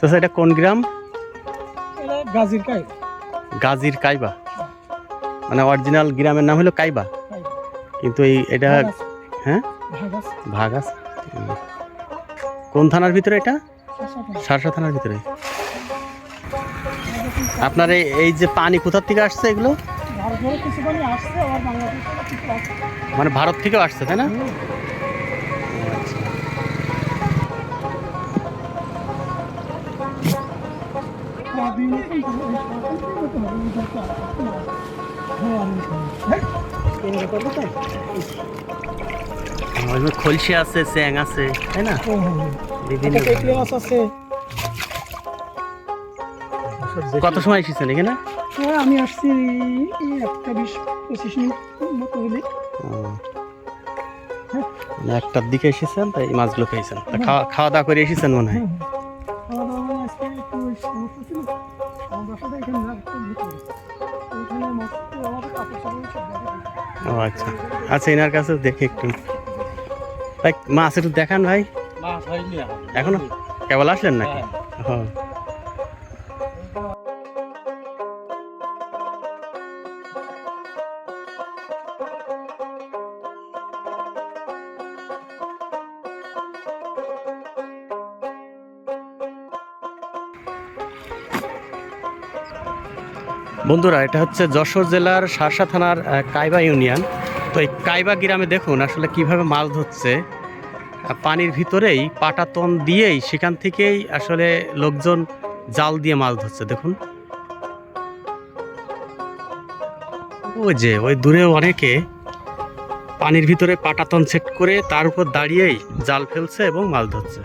তো এটা কোন গ্রাম? এটা গাজীর কাইবা। গাজীর কাইবা, মানে অরিজিনাল গ্রামের নাম হলো কাইবা, কিন্তু এটা হ্যাঁ ভাগ আছে। কোন থানার ভিতরে এটা? সারসা থানার ভিতরে। আপনার এই যে পানি কোথা থেকে আসছে এগুলো? মানে ভারত থেকেও আসছে, তাই না? খলসি আছে, চ্যাং আছে, তাই না? বিভিন্ন আছে। কত সময় এসেছেন এখানে? আমি আসছি 1:20-25 মিনিট মতো হলে। মানে 1টার দিকে এসেছেন, তাই মাছগুলো পেয়েছেন। খাওয়া দাওয়া করে এসেছেন মনে হয়। ও আচ্ছা আচ্ছা, এনার কাছে দেখে একটু ভাই মাছ একটু দেখান ভাই। এখনো কেবল আসলেন নাকি? হ্যাঁ। বন্ধুরা, এটা হচ্ছে যশোর জেলার সারসা থানার কাইবা ইউনিয়ন। তো এই কাইবা গ্রামে দেখুন আসলে কিভাবে মাছ ধরছে। পানির ভিতরেই পাটাতন দিয়েই সেখান থেকেই আসলে লোকজন জাল দিয়ে মাছ ধরছে। দেখুন ওই যে ওই দূরে অনেকে পানির ভিতরে পাটাতন সেট করে তার উপর দাঁড়িয়েই জাল ফেলছে এবং মাছ ধরছে।